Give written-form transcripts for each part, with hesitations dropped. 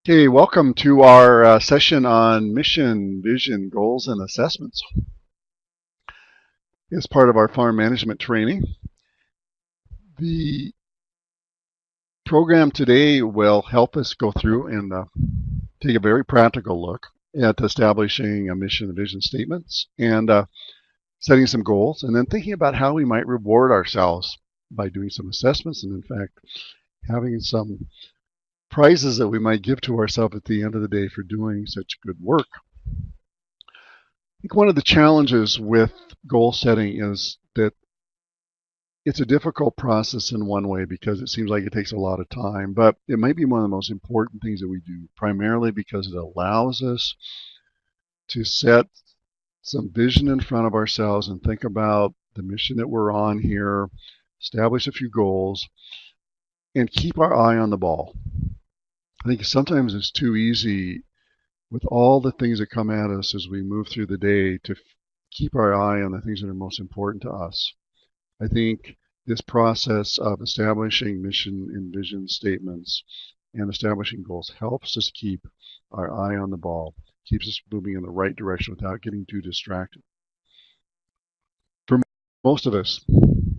Okay, welcome to our session on mission, vision, goals, and assessments. As part of our farm management training, the program today will help us go through and take a very practical look at establishing a mission and vision statements and setting some goals, and then thinking about how we might reward ourselves by doing some assessments and, in fact, having some prizes that we might give to ourselves at the end of the day for doing such good work. I think one of the challenges with goal setting is that it's a difficult process in one way because it seems like it takes a lot of time, but it might be one of the most important things that we do, primarily because it allows us to set some vision in front of ourselves and think about the mission that we're on here, establish a few goals, and keep our eye on the ball. I think sometimes it's too easy with all the things that come at us as we move through the day to keep our eye on the things that are most important to us. I think this process of establishing mission and vision statements and establishing goals helps us keep our eye on the ball, keeps us moving in the right direction without getting too distracted. For most of us,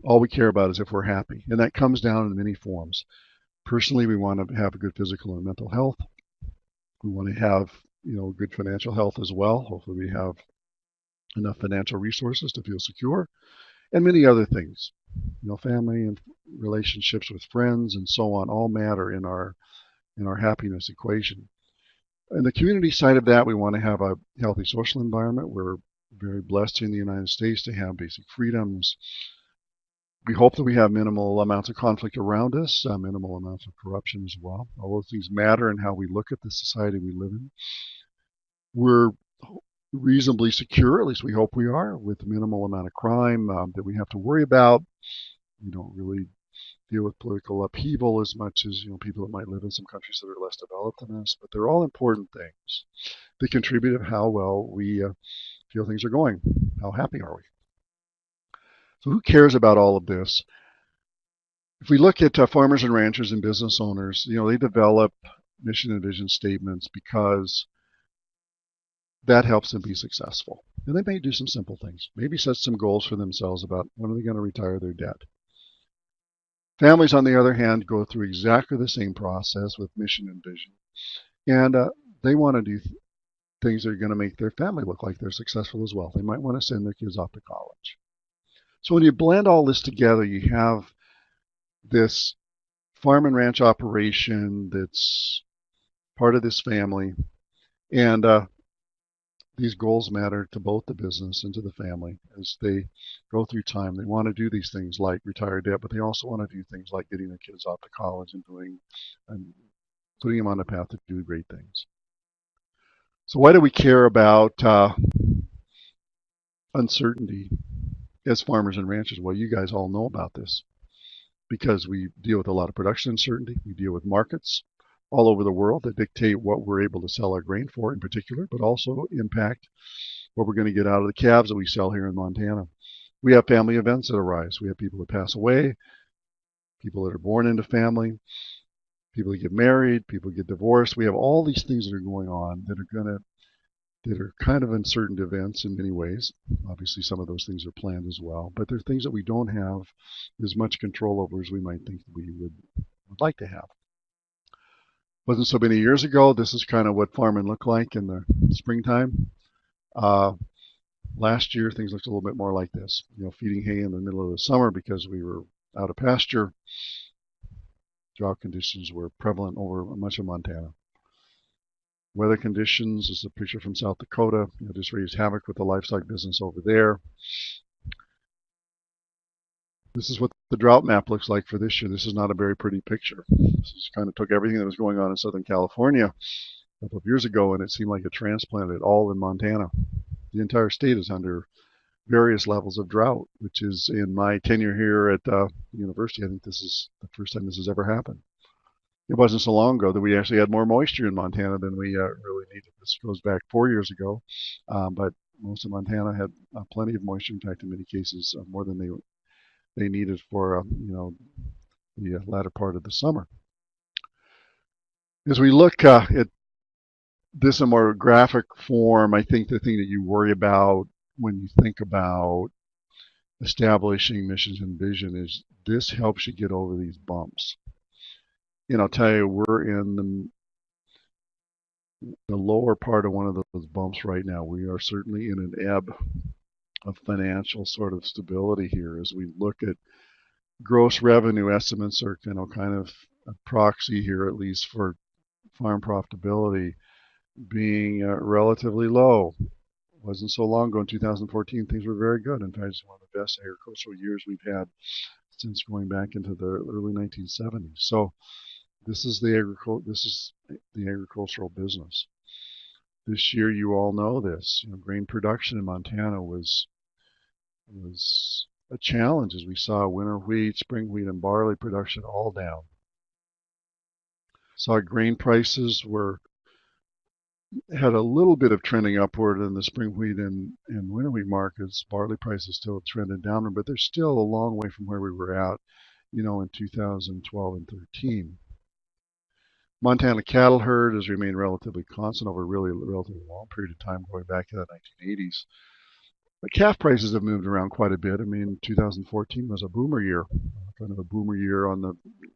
all we care about is if we're happy, and that comes down in many forms. Personally, we want to have a good physical and mental health. We want to have, good financial health as well. Hopefully, we have enough financial resources to feel secure, and many other things. Family and relationships with friends and so on all matter in our happiness equation. And the community side of that, we want to have a healthy social environment. We're very blessed in the United States to have basic freedoms. We hope that we have minimal amounts of conflict around us, minimal amounts of corruption as well. All those things matter in how we look at the society we live in. We're reasonably secure, at least we hope we are, with minimal amount of crime that we have to worry about. We don't really deal with political upheaval as much as people that might live in some countries that are less developed than us. But they're all important things that contribute to how well we feel things are going. How happy are we? So who cares about all of this? If we look at farmers and ranchers and business owners, they develop mission and vision statements because that helps them be successful. And they may do some simple things, maybe set some goals for themselves about when are they going to retire their debt. Families, on the other hand, go through exactly the same process with mission and vision. And they want to do things that are going to make their family look like they're successful as well. They might want to send their kids off to college. So when you blend all this together, you have this farm and ranch operation that's part of this family. And these goals matter to both the business and to the family as they go through time. They want to do these things like retire debt, but they also want to do things like getting their kids off to college and putting them on the path to do great things. So why do we care about uncertainty as farmers and ranchers? Well, you guys all know about this because we deal with a lot of production uncertainty. We deal with markets all over the world that dictate what we're able to sell our grain for in particular, but also impact what we're going to get out of the calves that we sell here in Montana. We have family events that arise. We have people that pass away, people that are born into family, people that get married, people get divorced. We have all these things that are going on that are kind of uncertain events in many ways. Obviously, some of those things are planned as well, but they're things that we don't have as much control over as we might think we would like to have. Wasn't so many years ago. This is kind of what farming looked like in the springtime. Uh, Last year, things looked a little bit more like this. Feeding hay in the middle of the summer because we were out of pasture. Drought conditions were prevalent over much of Montana. Weather conditions is a picture from South Dakota. Just raised havoc with the livestock business over there. This is what the drought map looks like for this year. This is not a very pretty picture. This just kind of took everything that was going on in Southern California a couple of years ago, and it seemed like it transplanted it all in Montana. The entire state is under various levels of drought, which is in my tenure here at the university. I think this is the first time this has ever happened. It wasn't so long ago that we actually had more moisture in Montana than we really needed. This goes back 4 years ago, but most of Montana had plenty of moisture. In fact, in many cases, more than they needed for the latter part of the summer. As we look at this in more graphic form, I think the thing that you worry about when you think about establishing missions and vision is this helps you get over these bumps. And I'll tell you, we're in the lower part of one of those bumps right now. We are certainly in an ebb of financial sort of stability here as we look at gross revenue estimates are kind of a proxy here, at least for farm profitability being relatively low. It wasn't so long ago in 2014, things were very good. In fact, it's one of the best agricultural years we've had since going back into the early 1970s. So this is the agricultural business. This year, you all know this. Grain production in Montana was a challenge as we saw winter wheat, spring wheat, and barley production all down. Saw grain prices had a little bit of trending upward in the spring wheat and winter wheat markets. Barley prices still trended downward, but they're still a long way from where we were at, in 2012 and 13. Montana cattle herd has remained relatively constant over a relatively long period of time, going back to the 1980s. But calf prices have moved around quite a bit. I mean, 2014 was a boomer year, kind of a boomer year on the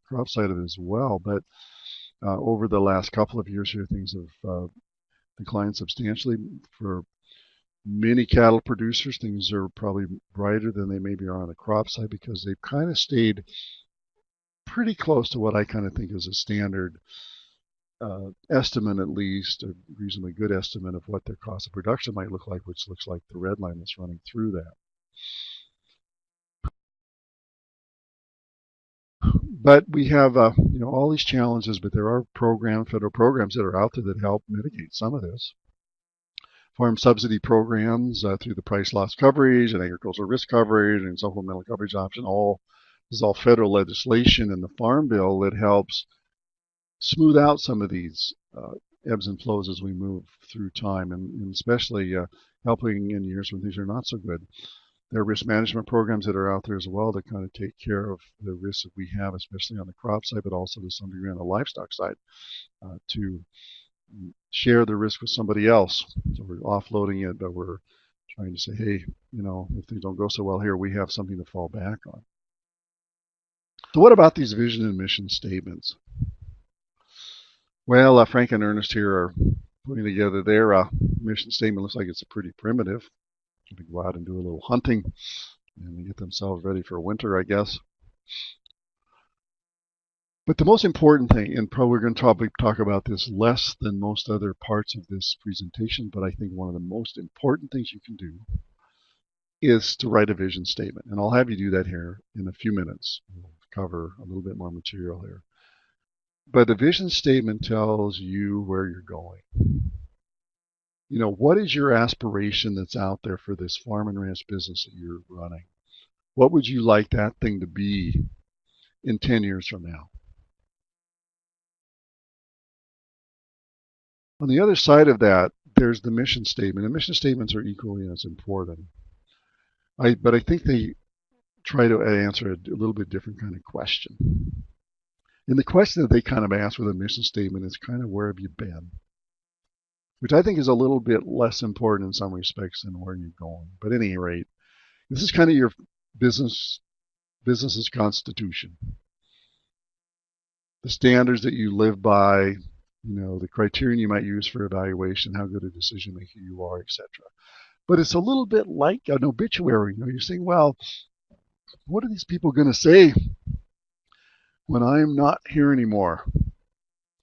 crop side of it as well. But over the last couple of years here, things have declined substantially. For many cattle producers, things are probably brighter than they maybe are on the crop side because they've kind of stayed pretty close to what I kind of think is a standard estimate, at least a reasonably good estimate of what their cost of production might look like, which looks like the red line that's running through that. But we have all these challenges, but there are federal programs that are out there that help mitigate some of this. Farm subsidy programs through the price loss coverage and agricultural risk coverage and supplemental coverage option. This is all federal legislation in the Farm Bill that helps smooth out some of these ebbs and flows as we move through time, and especially helping in years when things are not so good. There are risk management programs that are out there as well that kind of take care of the risks that we have, especially on the crop side, but also to some degree on the livestock side, to share the risk with somebody else. So we're offloading it, but we're trying to say, hey, if things don't go so well here, we have something to fall back on. So what about these vision and mission statements? Well, Frank and Ernest here are putting together their mission statement. Looks like it's pretty primitive. They go out and do a little hunting and get themselves ready for winter, I guess. But the most important thing, and probably we're going to talk about this less than most other parts of this presentation, but I think one of the most important things you can do is to write a vision statement. And I'll have you do that here in a few minutes. We'll cover a little bit more material here. But the vision statement tells you where you're going. What is your aspiration that's out there for this farm and ranch business that you're running? What would you like that thing to be in 10 years from now? On the other side of that, there's the mission statement, and mission statements are equally as important. But I think they try to answer a little bit different kind of question. And the question that they kind of ask with a mission statement is kind of where have you been? Which I think is a little bit less important in some respects than where you're going. But at any rate, this is kind of your business's constitution. The standards that you live by, the criterion you might use for evaluation, how good a decision maker you are, etc. But it's a little bit like an obituary. You're saying, well, what are these people going to say when I'm not here anymore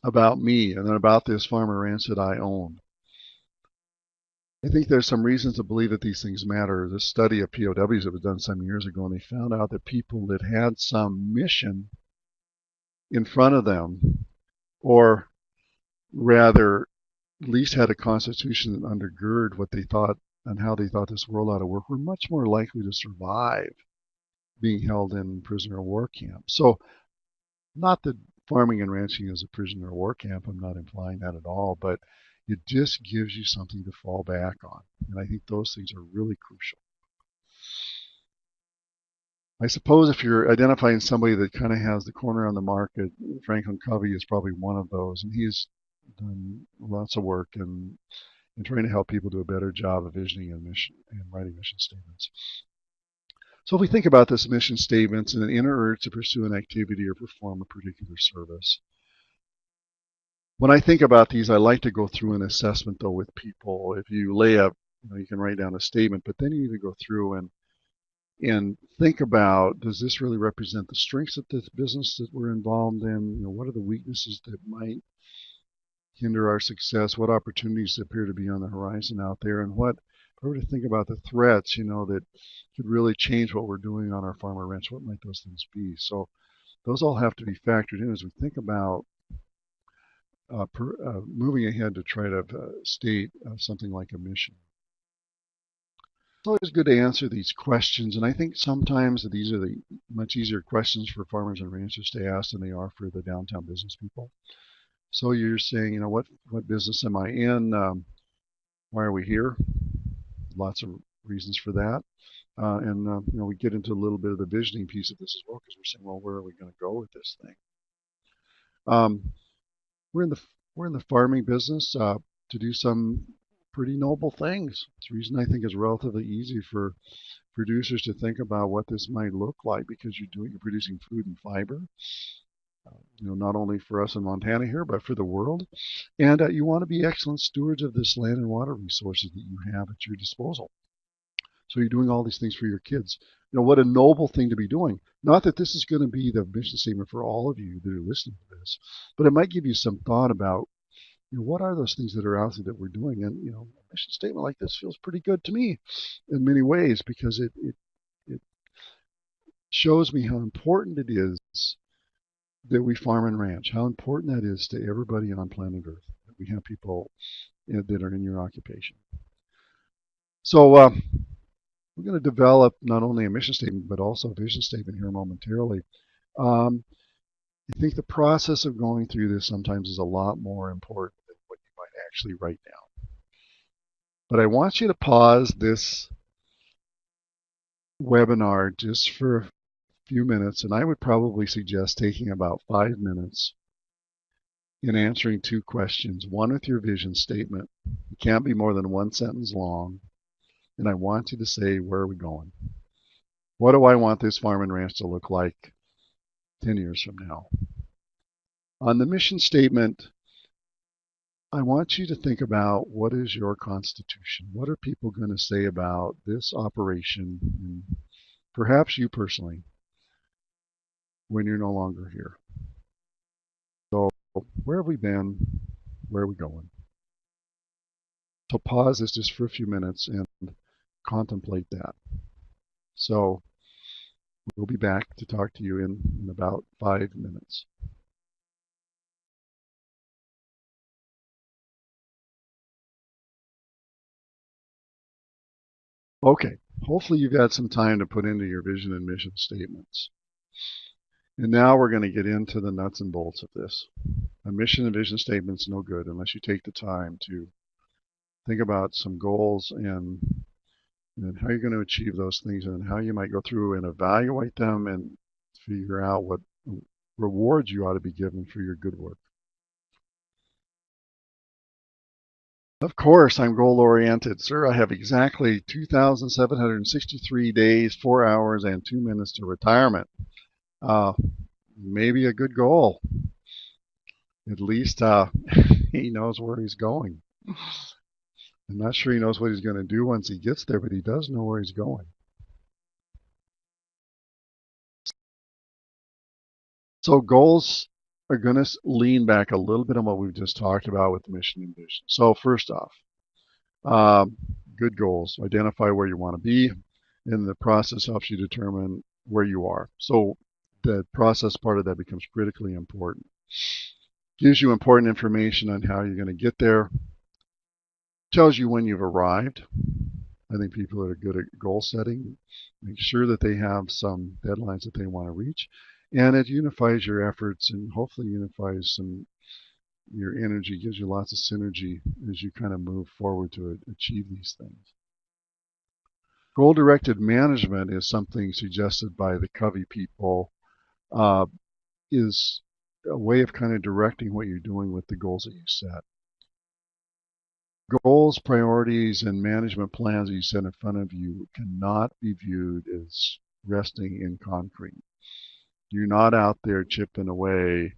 about me and about this farm or ranch that I own? I think there's some reasons to believe that these things matter. This study of POWs that was done some years ago, and they found out that people that had some mission in front of them, or rather, at least had a constitution that undergirded what they thought and how they thought this world ought to work, were much more likely to survive being held in prisoner of war camps. So, not that farming and ranching is a prisoner of war camp, I'm not implying that at all, but it just gives you something to fall back on. And I think those things are really crucial. I suppose if you're identifying somebody that kind of has the corner on the market, Franklin Covey is probably one of those, and he's done lots of work in trying to help people do a better job of visioning and mission and writing mission statements. So if we think about this mission statements and an inner urge to pursue an activity or perform a particular service, when I think about these, I like to go through an assessment though with people. If you lay up, you can write down a statement, but then you need to go through and think about, does this really represent the strengths of this business that we're involved in? What are the weaknesses that might hinder our success? What opportunities appear to be on the horizon out there? And what, if I were to think about the threats, that could really change what we're doing on our farm or ranch, what might those things be? So those all have to be factored in as we think about moving ahead to try to state something like a mission. It's always good to answer these questions, and I think sometimes these are the much easier questions for farmers and ranchers to ask than they are for the downtown business people. So you're saying, what business am I in? Why are we here? Lots of reasons for that. And we get into a little bit of the visioning piece of this as well, because we're saying, well, where are we going to go with this thing? We're in the farming business to do some pretty noble things. It's the reason I think it's relatively easy for producers to think about what this might look like, because you're producing food and fiber. Not only for us in Montana here, but for the world. And you want to be excellent stewards of this land and water resources that you have at your disposal. So you're doing all these things for your kids. What a noble thing to be doing. Not that this is going to be the mission statement for all of you that are listening to this, but it might give you some thought about, what are those things that are out there that we're doing? And, a mission statement like this feels pretty good to me in many ways, because it shows me how important it is that we farm and ranch, how important that is to everybody on planet Earth, that we have people that are in your occupation. So we're going to develop not only a mission statement, but also a vision statement here momentarily. I think the process of going through this sometimes is a lot more important than what you might actually write down. But I want you to pause this webinar just for a few minutes, and I would probably suggest taking about 5 minutes in answering 2 questions. One with your vision statement. It can't be more than 1 sentence long. And I want you to say, where are we going? What do I want this farm and ranch to look like 10 years from now? On the mission statement, I want you to think about, what is your constitution? What are people going to say about this operation, and perhaps you personally, when you're no longer here? So where have we been? Where are we going? So pause this just for a few minutes and contemplate that. So we'll be back to talk to you in about 5 minutes. Okay, hopefully you've had some time to put into your vision and mission statements. And now we're going to get into the nuts and bolts of this. A mission and vision statement's no good unless you take the time to think about some goals and how you're going to achieve those things, and how you might go through and evaluate them and figure out what rewards you ought to be given for your good work. Of course, I'm goal-oriented, sir. I have exactly 2,763 days, 4 hours, and 2 minutes to retirement. Maybe a good goal. At least he knows where he's going. I'm not sure he knows what he's going to do once he gets there, but he does know where he's going. So goals are going to lean back a little bit on what we've just talked about with the mission and vision. So first off, good goals. Identify where you want to be, and the process helps you determine where you are. So the process part of that becomes critically important. Gives you important information on how you're going to get there. Tells you when you've arrived. I think people that are good at goal setting make sure that they have some deadlines that they want to reach. And it unifies your efforts, and hopefully unifies your energy, gives you lots of synergy as you kind of move forward to achieve these things. Goal-directed management is something suggested by the Covey people, uh, is a way of kind of directing what you're doing with the goals that you set. Goals, priorities, and management plans that you set in front of you cannot be viewed as resting in concrete. You're not out there chipping away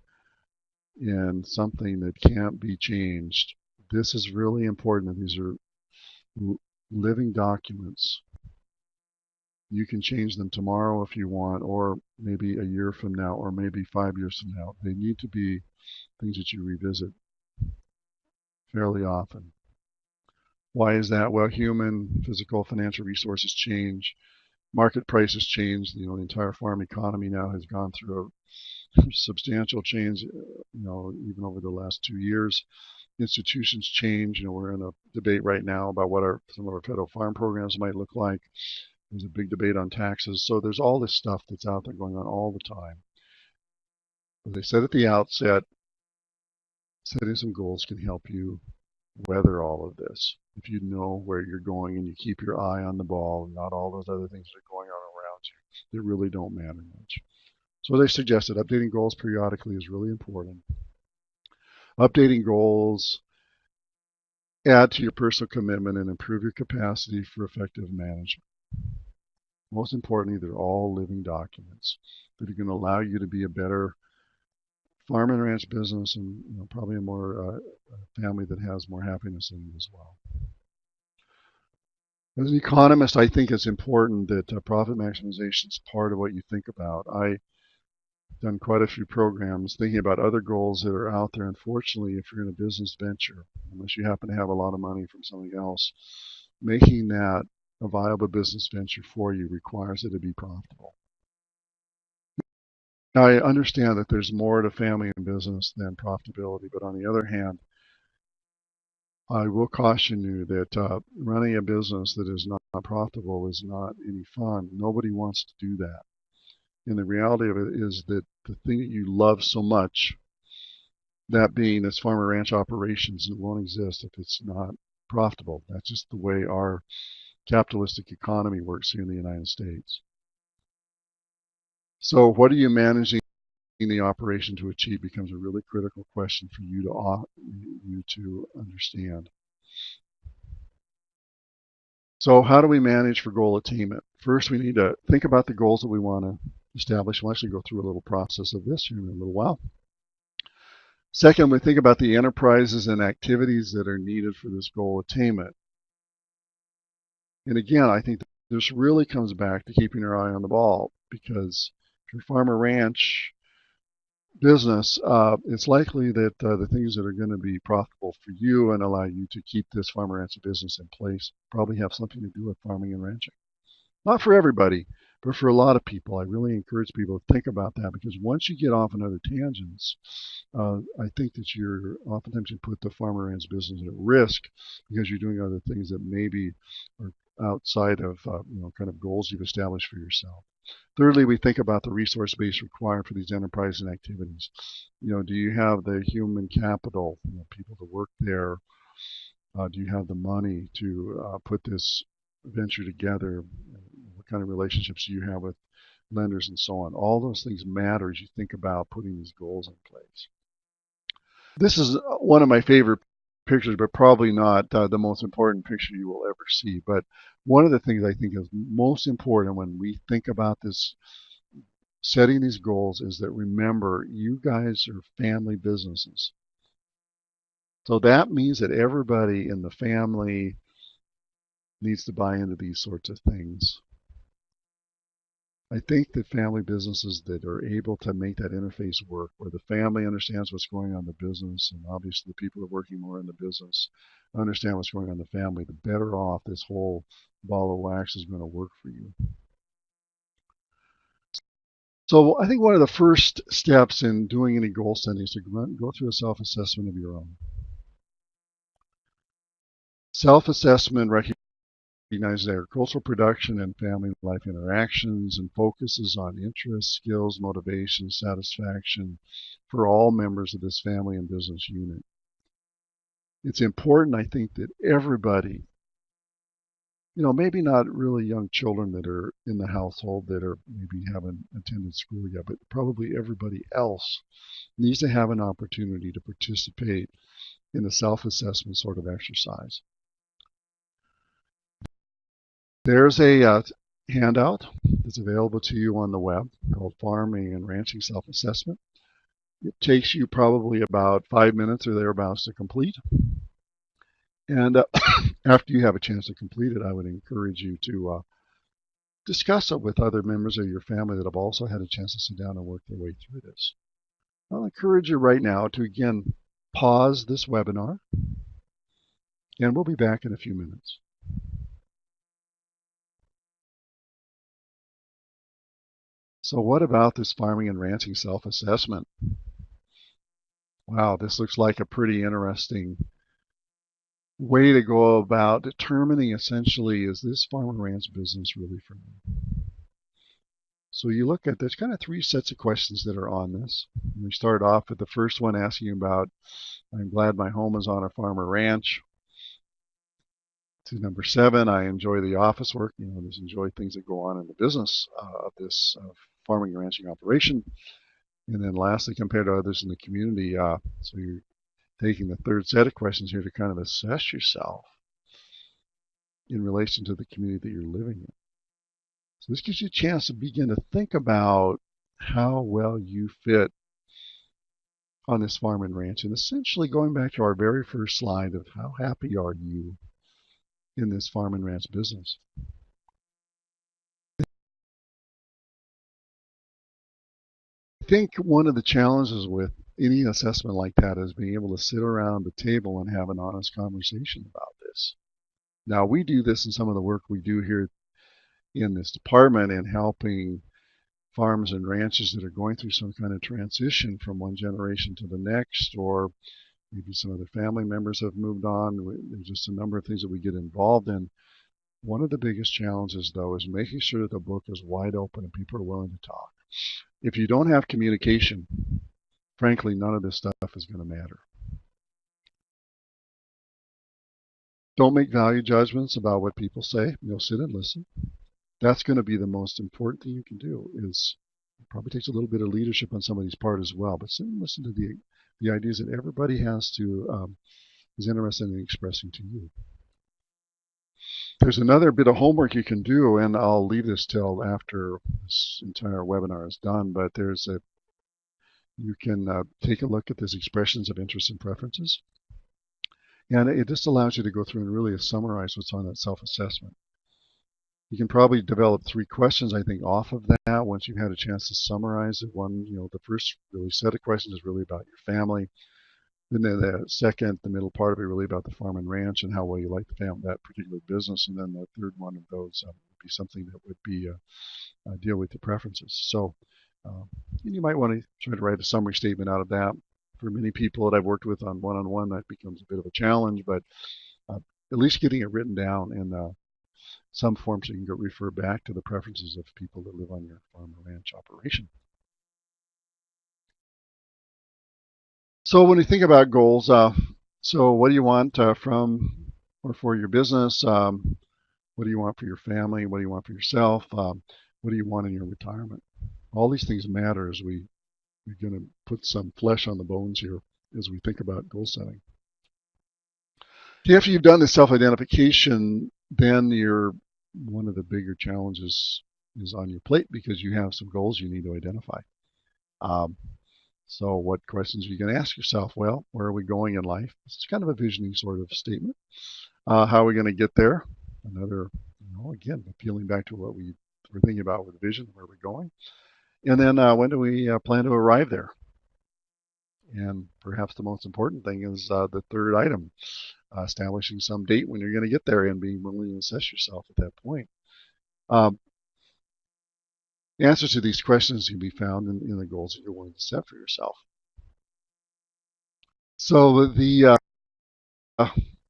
in something that can't be changed. This is really important. These are living documents. You can change them tomorrow if you want, or maybe a year from now, or maybe 5 years from now. They need to be things that you revisit fairly often. Why is that? Well, human, physical, financial resources change. Market prices change. The entire farm economy now has gone through a substantial change, even over the last 2 years. Institutions change. We're in a debate right now about what some of our federal farm programs might look like. There's a big debate on taxes. So there's all this stuff that's out there going on all the time. As I said at the outset, setting some goals can help you weather all of this. If you know where you're going and you keep your eye on the ball and not all those other things that are going on around you, they really don't matter much. So they suggested updating goals periodically is really important. Updating goals add to your personal commitment and improve your capacity for effective management. Most importantly, they're all living documents that are going to allow you to be a better farm and ranch business, and probably a more family that has more happiness in it as well. As an economist, I think it's important that profit maximization is part of what you think about. I've done quite a few programs thinking about other goals that are out there. Unfortunately, if you're in a business venture, unless you happen to have a lot of money from something else, making that a viable business venture for you requires it to be profitable. Now, I understand that there's more to family and business than profitability, but on the other hand, I will caution you that running a business that is not profitable is not any fun. Nobody wants to do that. And the reality of it is that the thing that you love so much, that being this farm and ranch operations, it won't exist if it's not profitable. That's just the way our capitalistic economy works here in the United States. So what are you managing the operation to achieve becomes a really critical question for you to understand. So how do we manage for goal attainment? First, we need to think about the goals that we want to establish. We'll actually go through a little process of this here in a little while. Second, we think about the enterprises and activities that are needed for this goal attainment. And again, I think this really comes back to keeping your eye on the ball, because if you're farm or ranch business, it's likely that the things that are going to be profitable for you and allow you to keep this farm or ranch business in place probably have something to do with farming and ranching. Not for everybody, but for a lot of people. I really encourage people to think about that, because once you get off on other tangents, I think that oftentimes you put the farm or ranch business at risk because you're doing other things that maybe are outside of kind of goals you've established for yourself. Thirdly, we think about the resource base required for these enterprises and activities. Do you have the human capital, people to work there? Do you have the money to put this venture together? What kind of relationships do you have with lenders and so on? All those things matter as you think about putting these goals in place. This is one of my favorite pictures, but probably not the most important picture you will ever see. But one of the things I think is most important when we think about this, setting these goals, is that remember, you guys are family businesses. So that means that everybody in the family needs to buy into these sorts of things. I think that family businesses that are able to make that interface work, where the family understands what's going on in the business, and obviously the people who are working more in the business understand what's going on in the family, the better off this whole ball of wax is going to work for you. So I think one of the first steps in doing any goal setting is to go through a self-assessment of your own. Self-assessment recognizes agricultural production and family life interactions and focuses on interests, skills, motivation, satisfaction for all members of this family and business unit. It's important, I think, that everybody maybe not really young children that are in the household that are maybe haven't attended school yet, but probably everybody else needs to have an opportunity to participate in a self-assessment sort of exercise. There's a handout that's available to you on the web called Farming and Ranching Self-Assessment. It takes you probably about 5 minutes or thereabouts to complete. And after you have a chance to complete it, I would encourage you to discuss it with other members of your family that have also had a chance to sit down and work their way through this. I'll encourage you right now to, again, pause this webinar, and we'll be back in a few minutes. So what about this farming and ranching self-assessment? Wow, this looks like a pretty interesting way to go about determining essentially, is this farm and ranch business really for me? So you look at, there's kind of 3 sets of questions that are on this. We start off with the first one asking about, I'm glad my home is on a farm or ranch. To number 7, I enjoy the office work, just enjoy things that go on in the business of this farming and ranching operation. And then lastly, compared to others in the community. So you're taking the third set of questions here to kind of assess yourself in relation to the community that you're living in. So this gives you a chance to begin to think about how well you fit on this farm and ranch. And essentially going back to our very first slide of how happy are you in this farm and ranch business. I think one of the challenges with any assessment like that is being able to sit around the table and have an honest conversation about this. Now, we do this in some of the work we do here in this department in helping farms and ranches that are going through some kind of transition from one generation to the next, or maybe some of their family members have moved on. There's just a number of things that we get involved in. One of the biggest challenges, though, is making sure that the book is wide open and people are willing to talk. If you don't have communication, frankly, none of this stuff is going to matter. Don't make value judgments about what people say. Sit and listen. That's going to be the most important thing you can do. It probably takes a little bit of leadership on somebody's part as well, but sit and listen to the ideas that everybody is interested in expressing to you. There's another bit of homework you can do, and I'll leave this till after this entire webinar is done, but you can take a look at these expressions of interest and preferences. And it just allows you to go through and really summarize what's on that self-assessment. You can probably develop 3 questions, I think, off of that once you've had a chance to summarize it. One, the first really set of questions is really about your family. Then the second, the middle part of it, really about the farm and ranch and how well you like that particular business. And then the third one of those would be something that would be deal with your preferences. So and you might want to try to write a summary statement out of that. For many people that I've worked with on one-on-one, that becomes a bit of a challenge, but at least getting it written down in some form so you can refer back to the preferences of people that live on your farm or ranch operation. So when you think about goals, so what do you want from or for your business? What do you want for your family? What do you want for yourself? What do you want in your retirement? All these things matter as we're going to put some flesh on the bones here as we think about goal setting. After you've done the self-identification, then one of the bigger challenges is on your plate because you have some goals you need to identify. So what questions are you going to ask yourself? Well, where are we going in life? It's kind of a visioning sort of statement. How are we going to get there? Another, again, appealing back to what we're thinking about with vision, where we're going. And then when do we plan to arrive there? And perhaps the most important thing is the third item, establishing some date when you're going to get there and being willing to assess yourself at that point. The answers to these questions can be found in the goals that you're willing to set for yourself. So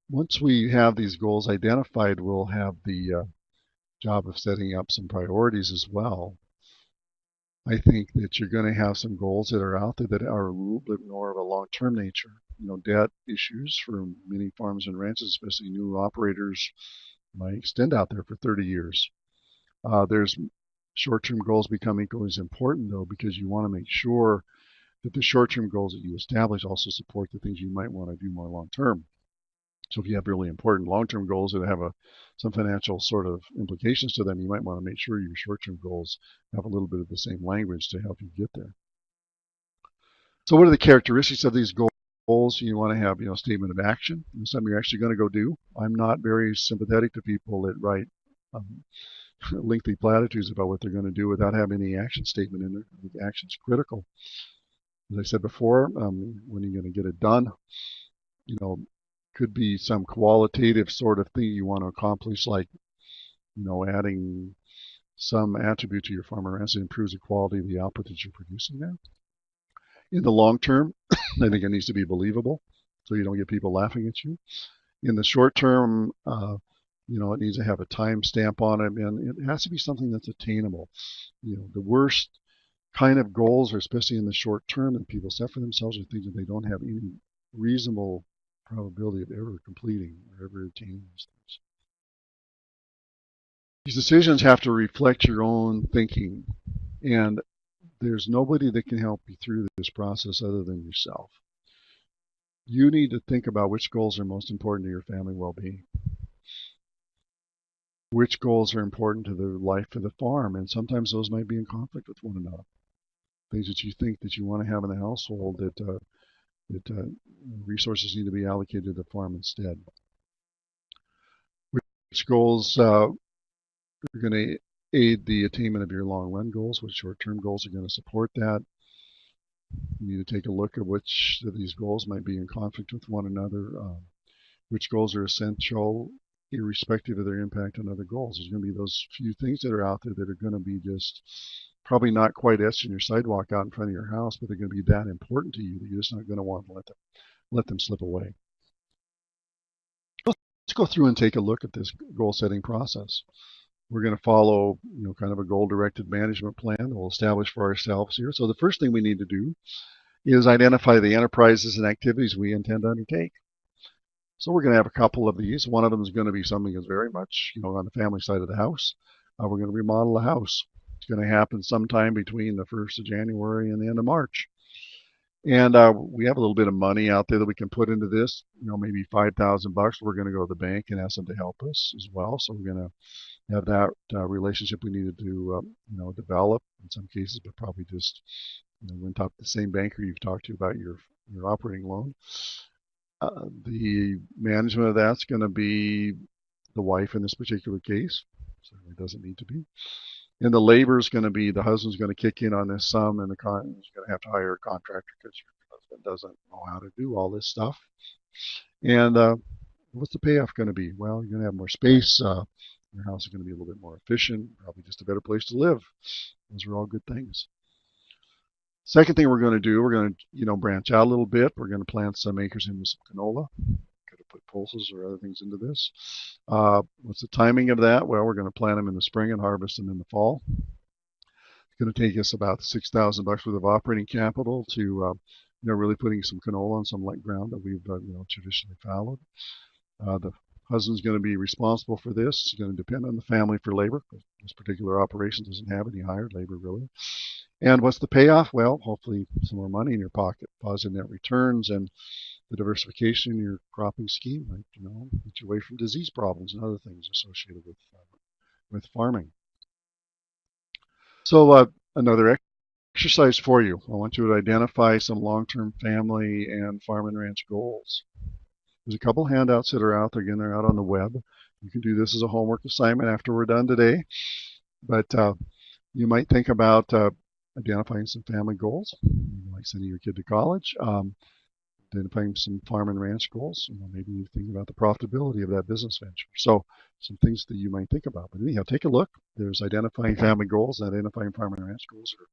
once we have these goals identified, we'll have the job of setting up some priorities as well. I think that you're going to have some goals that are out there that are a little bit more of a long-term nature. Debt issues for many farms and ranches, especially new operators, might extend out there for 30 years. There's short-term goals become equally as important, though, because you want to make sure that the short-term goals that you establish also support the things you might want to do more long-term. So if you have really important long-term goals that have some financial sort of implications to them, you might want to make sure your short-term goals have a little bit of the same language to help you get there. So what are the characteristics of these goals? You want to have, statement of action, something you're actually going to go do. I'm not very sympathetic to people that write lengthy platitudes about what they're going to do without having any action statement in there. I think action's critical. As I said before, when you're going to get it done, could be some qualitative sort of thing you want to accomplish, like, adding some attribute to your farm and ranch that improves the quality of the output that you're producing there. In the long term, I think it needs to be believable, so you don't get people laughing at you. In the short term, it needs to have a time stamp on it, and it has to be something that's attainable. The worst kind of goals, or especially in the short term, that people set for themselves, are things that they don't have any reasonable probability of ever completing or ever attaining these things. These decisions have to reflect your own thinking, and there's nobody that can help you through this process other than yourself. You need to think about which goals are most important to your family well-being. Which goals are important to the life of the farm, and sometimes those might be in conflict with one another. Things that you think that you want to have in the household that resources need to be allocated to the farm instead. Which goals are going to aid the attainment of your long-run goals? Which short-term goals are going to support that? You need to take a look at which of these goals might be in conflict with one another. Which goals are essential irrespective of their impact on other goals. There's going to be those few things that are out there that are going to be just probably not quite etched in your sidewalk out in front of your house, but they're going to be that important to you that you're just not going to want to let them slip away. Let's go through and take a look at this goal setting process. We're going to follow, kind of a goal-directed management plan that we'll establish for ourselves here. So the first thing we need to do is identify the enterprises and activities we intend to undertake. So we're going to have a couple of these. One of them is going to be something that's very much, on the family side of the house. We're going to remodel a house. It's going to happen sometime between the 1st of January and the end of March. And we have a little bit of money out there that we can put into this, maybe $5,000. We're going to go to the bank and ask them to help us as well. So we're going to have that relationship we needed to, develop in some cases, but probably just, when talk to the same banker you've talked to about your operating loan. The management of that's going to be the wife in this particular case. Certainly doesn't need to be. And the labor is going to be the husband's going to kick in on this sum, and the is going to have to hire a contractor because your husband doesn't know how to do all this stuff. And what's the payoff going to be? Well, you're going to have more space. Your house is going to be a little bit more efficient, probably just a better place to live. Those are all good things. Second thing we're going to do, we're going to, branch out a little bit. We're going to plant some acres in with some canola. Could have put pulses or other things into this. What's the timing of that? Well, we're going to plant them in the spring and harvest them in the fall. It's going to take us about $6,000 worth of operating capital to, really putting some canola on some light ground that we've, traditionally followed. The husband's going to be responsible for this. It's going to depend on the family for labor. This particular operation doesn't have any hired labor, really. And what's the payoff? Well, hopefully some more money in your pocket, positive net returns, and the diversification in your cropping scheme, like, get you away from disease problems and other things associated with farming. So another exercise for you. I want you to identify some long-term family and farm and ranch goals. There's a couple handouts that are out there. Again, they're out on the web. You can do this as a homework assignment after we're done today. But you might think about identifying some family goals, like sending your kid to college, identifying some farm and ranch goals. Maybe you think about the profitability of that business venture. So some things that you might think about. But anyhow, take a look. There's identifying family goals and identifying farm and ranch goals are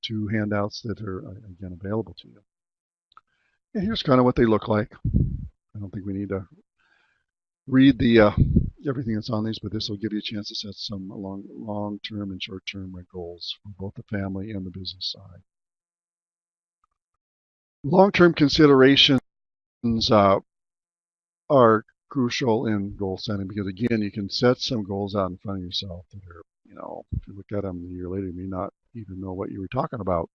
two handouts that are, again, available to you. And here's kind of what they look like. I don't think we need to read the everything that's on these, but this will give you a chance to set some long-term and short-term goals for both the family and the business side. Long-term considerations are crucial in goal setting because, again, you can set some goals out in front of yourself that are, if you look at them a year later, you may not even know what you were talking about.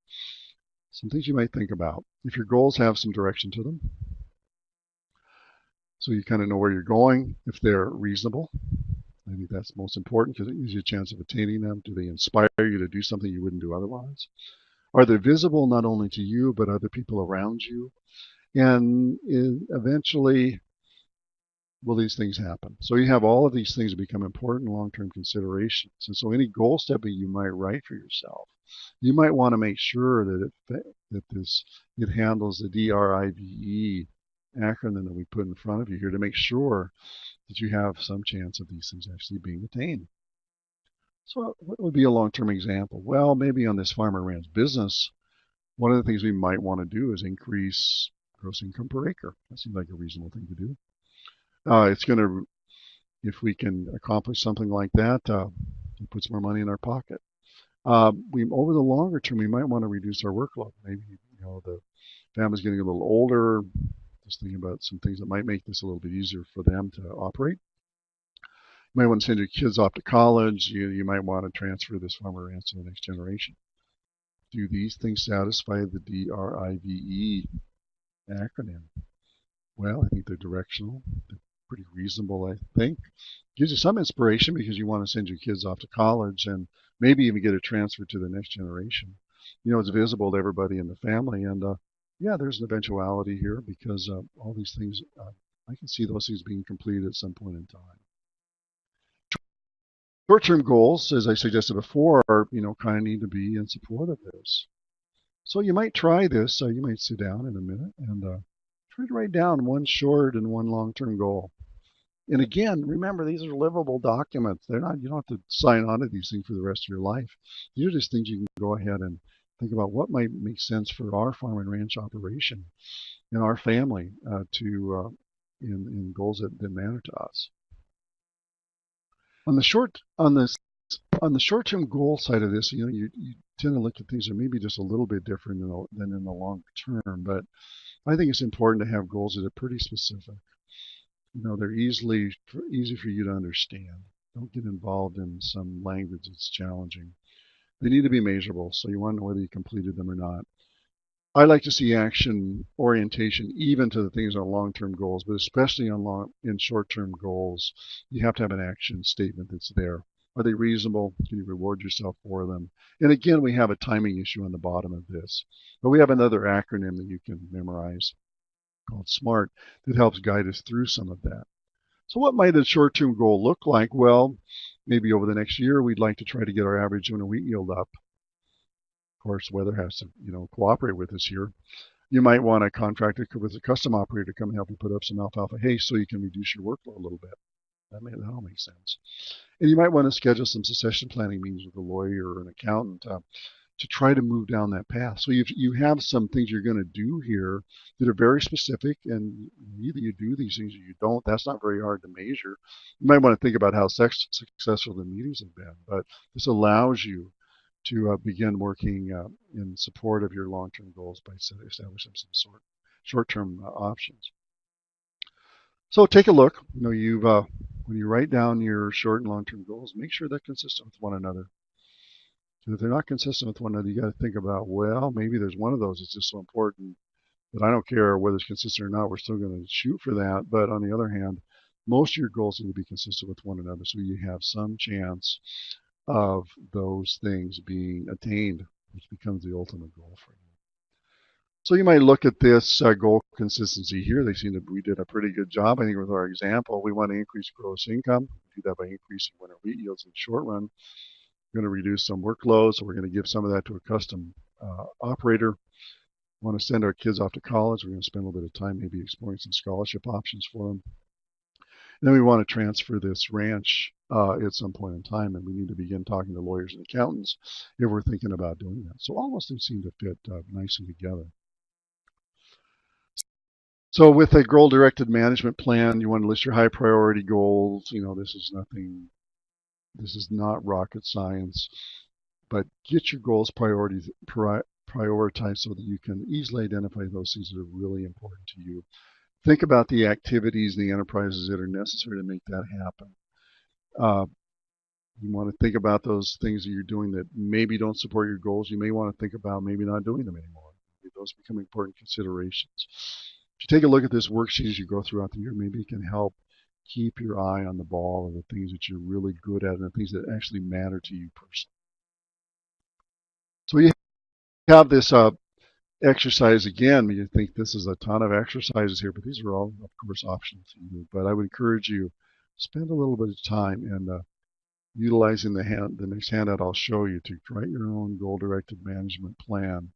Some things you might think about. If your goals have some direction to them, so you kind of know where you're going, if they're reasonable, I think that's most important because it gives you a chance of attaining them. Do they inspire you to do something you wouldn't do otherwise? Are they visible not only to you, but other people around you? And eventually, will these things happen? So you have all of these things that become important long-term considerations. And so any goal stepping you might write for yourself, you might want to make sure that it handles the DRIVE acronym that we put in front of you here to make sure that you have some chance of these things actually being attained. So what would be a long-term example? Well, maybe on this farm or ranch business, one of the things we might want to do is increase gross income per acre. That seems like a reasonable thing to do. It's going to, if we can accomplish something like that, it puts more money in our pocket. Over the longer term, we might want to reduce our workload. Maybe, the family's getting a little older. Just thinking about some things that might make this a little bit easier for them to operate. You might want to send your kids off to college. You might want to transfer this farm or ranch to the next generation. Do these things satisfy the DRIVE acronym? Well, I think they're directional. They're pretty reasonable, I think. Gives you some inspiration because you want to send your kids off to college and maybe even get a transfer to the next generation. It's visible to everybody in the family. And yeah, there's an eventuality here because all these things, I can see those things being completed at some point in time. Short-term goals, as I suggested before, are, kind of need to be in support of this. So you might try this. You might sit down in a minute and try to write down one short and one long-term goal. And again, remember, these are livable documents. They're not, you don't have to sign on to these things for the rest of your life. These are just things you can go ahead and think about what might make sense for our farm and ranch operation and our family in goals that matter to us. On the short-term goal side of this, you tend to look at things that maybe just a little bit different than in the long term. But I think it's important to have goals that are pretty specific. They're easy for you to understand. Don't get involved in some language that's challenging. They need to be measurable, so you want to know whether you completed them or not. I like to see action orientation even to the things on long-term goals, but especially in short-term goals, you have to have an action statement that's there. Are they reasonable? Can you reward yourself for them? And again, we have a timing issue on the bottom of this. But we have another acronym that you can memorize called SMART that helps guide us through some of that. So what might a short-term goal look like? Well, maybe over the next year, we'd like to try to get our average winter wheat yield up. Of course, weather has to, cooperate with us here. You might want a contractor with a custom operator to come and help you put up some alfalfa hay so you can reduce your workload a little bit. That all makes sense. And you might want to schedule some succession planning meetings with a lawyer or an accountant to try to move down that path. So you have some things you're going to do here that are very specific, and either you do these things or you don't. That's not very hard to measure. You might want to think about how successful the meetings have been, but this allows you to begin working in support of your long-term goals by establishing some sort of short-term options. So take a look. When you write down your short and long-term goals, make sure they're consistent with one another. So if they're not consistent with one another, you got to think about, well, maybe there's one of those that's just so important that I don't care whether it's consistent or not. We're still going to shoot for that. But on the other hand, most of your goals need to be consistent with one another, so you have some chance of those things being attained, which becomes the ultimate goal for you. So you might look at this goal consistency here. We did a pretty good job, I think, with our example. We want to increase gross income. We do that by increasing winter wheat yields in the short run. We're going to reduce some workload, so we're going to give some of that to a custom operator. We want to send our kids off to college. We're going to spend a little bit of time maybe exploring some scholarship options for them. And then we want to transfer this ranch at some point in time, and we need to begin talking to lawyers and accountants if we're thinking about doing that. So all those things seem to fit nicely together. So with a goal-directed management plan, you want to list your high priority goals. This is not rocket science, but get your goals prioritized so that you can easily identify those things that are really important to you. think about the activities and the enterprises that are necessary to make that happen. You want to think about those things that you're doing that maybe don't support your goals. You may want to think about maybe not doing them anymore. Those become important considerations. If you take a look at this worksheet as you go throughout the year, maybe it can help keep your eye on the ball of the things that you're really good at and the things that actually matter to you personally. So you have this exercise again. You think this is a ton of exercises here, but these are all, of course, optional to you. But I would encourage you spend a little bit of time and utilizing the next handout I'll show you to write your own goal-directed management plan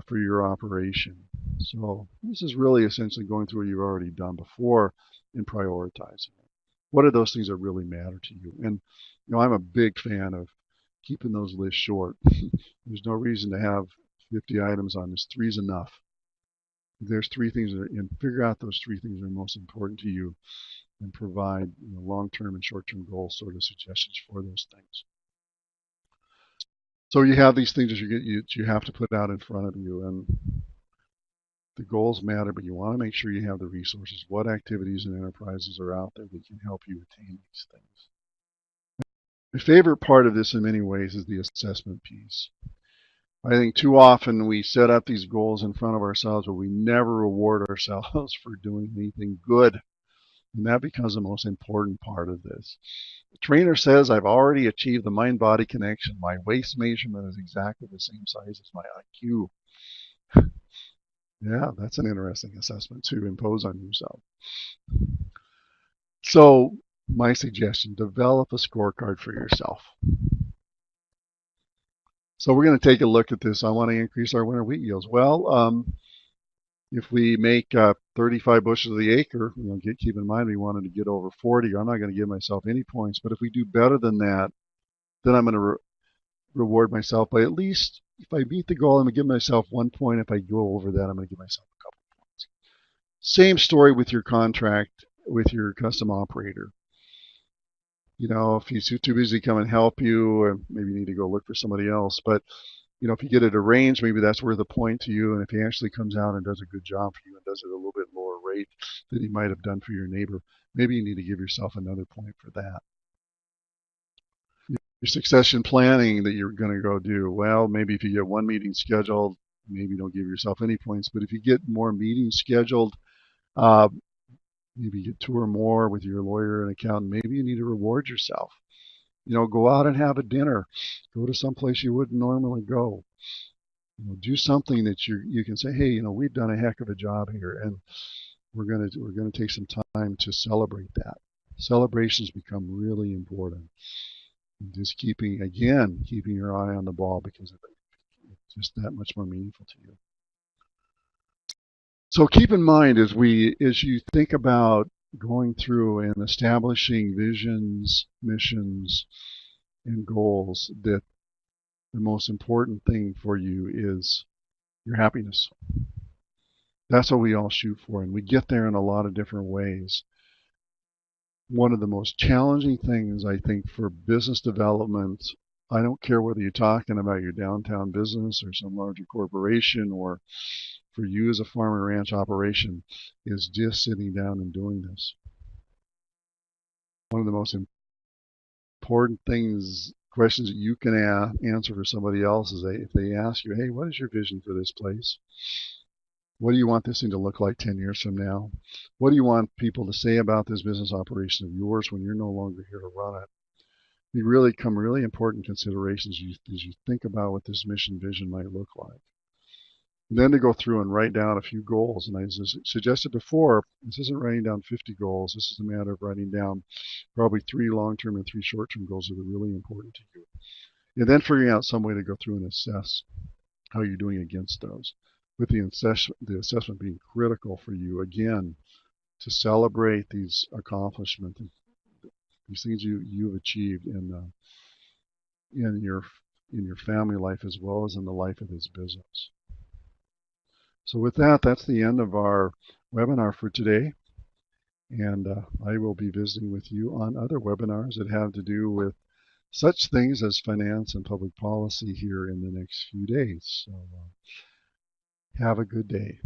for your operation. So this is really essentially going through what you've already done before and prioritizing it. What are those things that really matter to you? And I'm a big fan of keeping those lists short. There's no reason to have 50 items on this. 3 is enough. There's 3 things that are, and figure out those 3 things that are most important to you and provide long-term and short-term goal sort of suggestions for those things. So you have these things that you have to put out in front of you, and the goals matter, but you want to make sure you have the resources. What activities and enterprises are out there that can help you attain these things? My favorite part of this in many ways is the assessment piece. I think too often we set up these goals in front of ourselves, but we never reward ourselves for doing anything good. And that becomes the most important part of this. The trainer says, I've already achieved the mind-body connection. My waist measurement is exactly the same size as my IQ. Yeah, that's an interesting assessment to impose on yourself. So my suggestion, develop a scorecard for yourself. So we're going to take a look at this. I want to increase our winter wheat yields. Well, if we make 35 bushels of the acre, keep in mind we wanted to get over 40. I'm not going to give myself any points, but if we do better than that, then I'm going to reward myself by at least, if I meet the goal, I'm going to give myself 1 point. If I go over that, I'm going to give myself a couple points. Same story with your contract with your custom operator. If he's too busy to come and help you, maybe you need to go look for somebody else. But if you get it arranged, maybe that's worth a point to you. And if he actually comes out and does a good job for you and does it at a little bit lower rate than he might have done for your neighbor, maybe you need to give yourself another point for that. Your succession planning that you're going to go do, well, maybe if you get 1 meeting scheduled, maybe don't give yourself any points. But if you get more meetings scheduled, maybe you get 2 or more with your lawyer and accountant, maybe you need to reward yourself. Go out and have a dinner. Go to some place you wouldn't normally go. Do something that you can say, hey, we've done a heck of a job here, and we're gonna take some time to celebrate that. Celebrations become really important. And just keeping your eye on the ball because it's just that much more meaningful to you. So keep in mind as you think about going through and establishing visions, missions, and goals, that the most important thing for you is your happiness. That's what we all shoot for, and we get there in a lot of different ways. One of the most challenging things, I think, for business development, I don't care whether you're talking about your downtown business or some larger corporation, or for you as a farm and ranch operation, is just sitting down and doing this. One of the most important questions that you can answer for somebody else is if they ask you, hey, what is your vision for this place? What do you want this thing to look like 10 years from now? What do you want people to say about this business operation of yours when you're no longer here to run it? They really become really important considerations as you think about what this mission vision might look like. And then to go through and write down a few goals. And as I suggested before, this isn't writing down 50 goals. This is a matter of writing down probably 3 long-term and 3 short-term goals that are really important to you. And then figuring out some way to go through and assess how you're doing against those, with the assessment being critical for you, again, to celebrate these accomplishments, these things you've achieved in your family life as well as in the life of this business. So with that, that's the end of our webinar for today. And I will be visiting with you on other webinars that have to do with such things as finance and public policy here in the next few days. So have a good day.